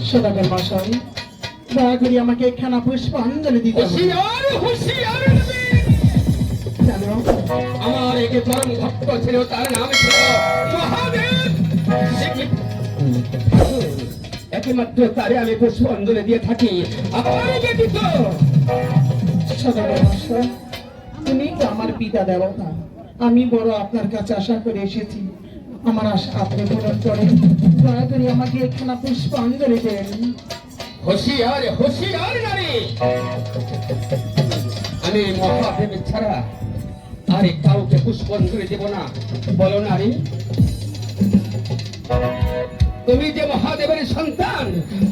সদাগর মশাই, দয়া করে আমাকে একখানা পুষ্পাঞ্জলি দিতে হবে। হুঁশিয়ার হুঁশিয়ার নবী। কেন? আমার এক পরম ভক্ত ছিল, তার নাম ছিল মহাদেব। সে কি- একমাত্র তারে আমি পুষ্পাঞ্জলি দিয়ে থাকি। আমার ব্যতীত সদাগর মশাই, তুমি তো আমার পিতা দেবতা। আমি বড় আপনার কাছে আশা করে এসেছি, আমার আশা আপনি পূরণ করেন। দয়া করে আমাকে একখানা পুষ্পাঞ্জলি দেন। হুঁশিয়ার হুঁশিয়ার নারী। আমি মহাদেব ছাড়া আরে কাউকে পুষ্পাঞ্জলি দেব না। বলো নারী, তুমি যে মহাদেবের সন্তান,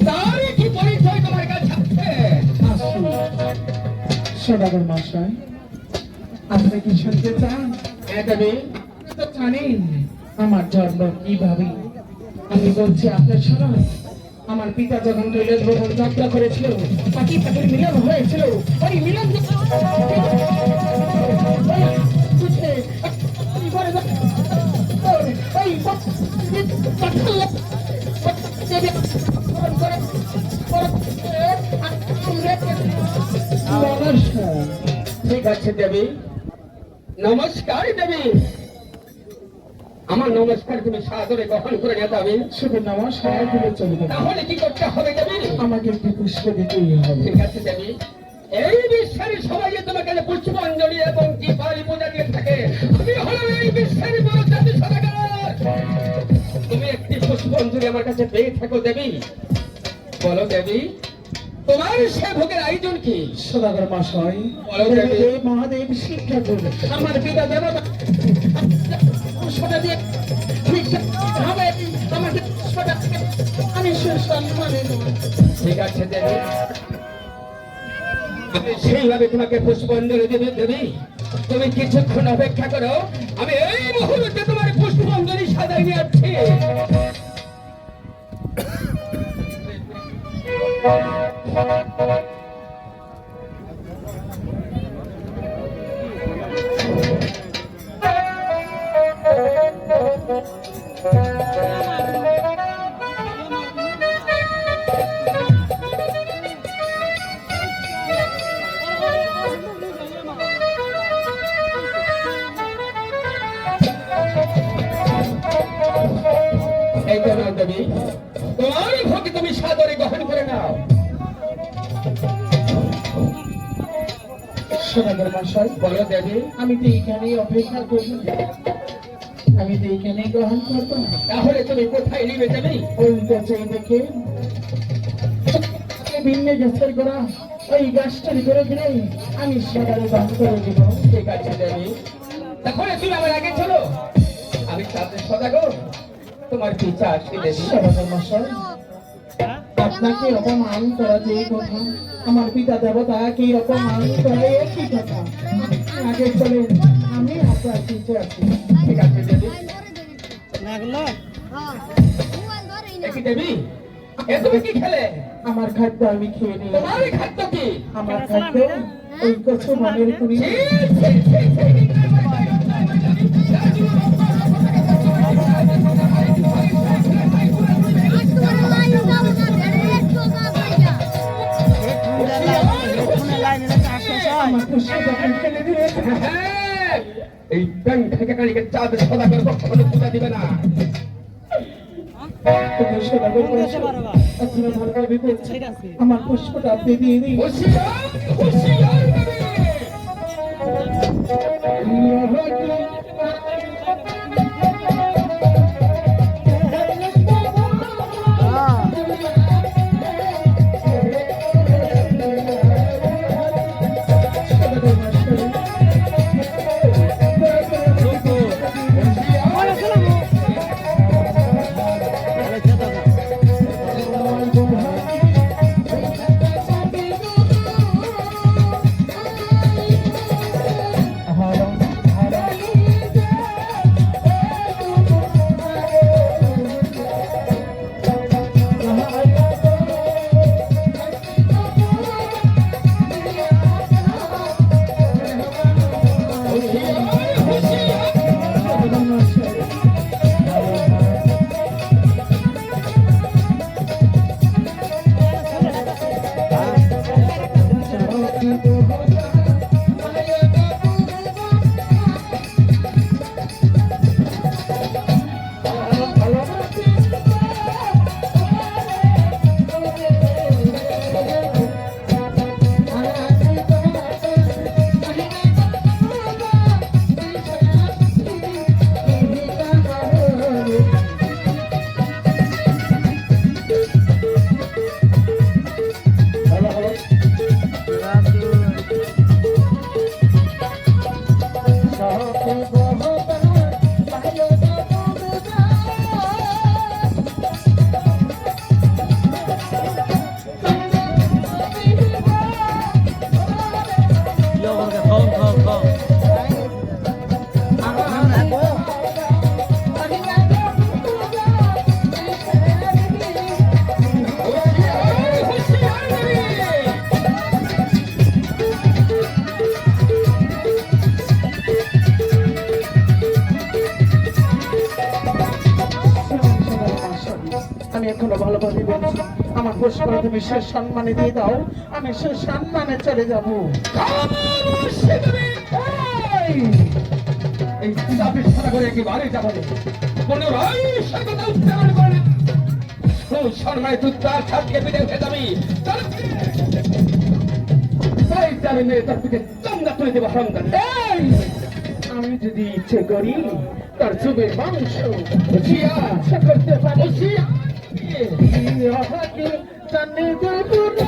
তার কি পরিচয় তোমার কাছে আছে? আসুন সদাগর মশাই, আপনি কি শুনতে চান? তুমি তো জানেন আমার জন্ম কিভাবে। আমি বলছি আপনার শোনান। আমার পিতা যখন কৈলাস ভ্রমণ যাত্রা করেছিল, পাখি পাখির মিলন হয়েছিল। ওই মিলন ঠিক আছে দেবী, নমস্কার দেবী। আমার নমস্কার তুমি সাদরে গ্রহণ করে নিয়ে যাবে। শুধু নমস্কার দিলে চলবে না, তাহলে কি করতে হবে দেবী? আমাকে একটি পুষ্প দিতেই হবে। ঠিক আছে দেবী, এই বিশ্বের সবাই যে তোমাকে পুষ্পাঞ্জলি এবং কি বাড়ি পূজা দিয়ে থাকে, আমি হলাম এই বিশ্বের বড় জাতি সদাগর। তুমি একটি পুষ্পাঞ্জলি আমার কাছে পেয়ে থাকো দেবী। বলো দেবী, তোমার সে ভোগের আয়োজন কি? সদাগর মশাই, বলো দেবী। দেব মহাদেব শিক্ষা করবে। আমার পিতা দেবতা পুষ্পটা দিয়ে হবে, আমাকে পুষ্পটা আমি সুসম্মানে নেব। ঠিক আছে দেবী, আমি সেইভাবে তোমাকে পুষ্পাঞ্জলি দেবে দেবী। তুমি কিছুক্ষণ অপেক্ষা করো, আমি এই মুহূর্তে তোমার পুষ্পাঞ্জলি সাজাই নিয়ে আসছি। এই তো নাও দেবী, তোমার ভোগ তুমি সাদরে গ্রহণ করে নাও। সদাগর মশাই, বলো দেবী, আমি তো এইখানেই অপেক্ষা করব, আমি তো এইখানেই গ্রহণ করবো। তাহলে তুমি কোথায় নিবে দেবী? ওই গাছে দেখে ভিন্ন গাছের গোড়া, ওই গাছটার করে দিলে আমি সকালে দান করে দিব। ঠিক আছে দেবী, তাহলে তুমি আমার আগে চলো, আমি তাদের সদাগর তোমার পিছা আসছি দেবী। সদাগর মশাই, আপনাকে অপমান করা যে কথা, আমার পিতা দেবতাকে অপমান করা একই কথা। আগে চলে, আমি আপনার পিছে আছি। ঠিক আছে দেবী। দেখি দেবী, এ তুমি কি খেলে? আমার খাদ্য আমি খেয়ে নিই। তোমার খাদ্য কি? আমার খাদ্য ওই কচু মনের পুরি। ছি, ছি, ছি, ছি। আমার পুষ্প যখন ফেলে দিয়েছে, হ্যাঁ, এই ব্যাংক থেকে কানিকে চাঁদের সদাগর কখনো পূজা দিবে না। তুমি সদাগর করেছো, আপনারা ভালোভাবে বলছে, আমার পুষ্পটা আপনি দিয়ে দিন। হুঁশিয়ার, হুঁশিয়ার দেবী। আমি এখনো ভালোভাবে বলছি, আমার পুষ্কর তুমি সে সম্মানে দিয়ে দাও, আমি সে সম্মানে চলে যাবো। এই চাপির সারা করে একেবারে যাবো না। পুনরায় সে কথা উচ্চারণ করে সম্মানে তুই তার ছাদকে পিঠে উঠে যাবি। তাই জানি না তার থেকে চামড়া তুলে দেবো সন্তান। আমি যদি ইচ্ছে করি তার চুপের মাংস করতে পারি। জানি দেবো না।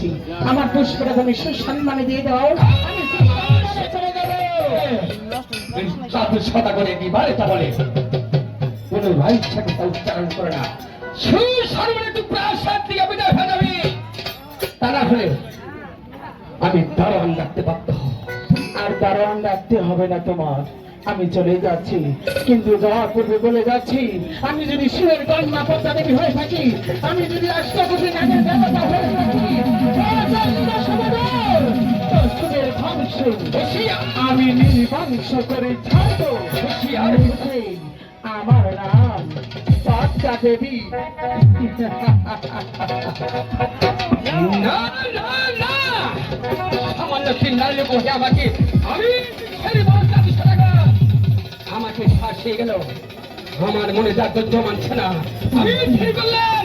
বলছি আমার পুষ্পটা তুমি সুসম্মানে দিয়ে দাও, আমি সুসম্মানে চলে যাবো। জাদু সদা করে দিবার এটা বলে কোন ভাই সাথে তা উচ্চারণ করে না। সুসম্মানে তুই প্রাসাদ থেকে বিদায় হয়ে যাবি, তা না হলে আমি দারোয়ান ডাকতে বাধ্য হব। আর দারোয়ান রাখতে হবে না তোমার, আমি চলে যাচ্ছি, কিন্তু যাওয়ার পূর্বে বলে যাচ্ছি আমি যদি শিবের কন্যা পদ্মা দেবী হয়ে থাকি, আমি যদি অষ্টকোটি নাগের দেবতা হয়ে থাকি, শিবের ধ্বংস আমি নির্বংশ করে ছাড়বো। আর হুসেন, আমার নাম পদ্মা দেবী। না না না, সামান্য চিন্তালে বসে আমাকে আমি ছেড়ে বড় জাদু সদাগর আমাকে ফাঁসিয়ে গেল। আমার মনে জাগ্রত মানছে না। আমি ঠিক করলাম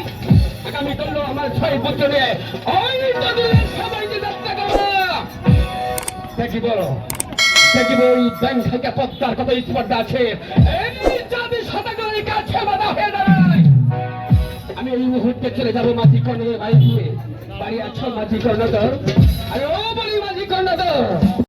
আগামী কাল আমার 6 পুত্র নিয়ে ওই নদীর সবাইকে যাত্রা করবো। দেখি বলো, দেখিব ওই ব্যাংক থেকে পদ্মার কত স্পর্ধা আছে। এই জাদু সদাগরের কাছে বাধা হয়ে দাঁড়ায়। আমি এই মুহূর্তে চলে যাবো মাঝি কর্ণদের বাড়ি দিয়ে। বাড়ি আছো মাঝি কর্ণধর? আরে ও বলি মাঝি কর্ণধর,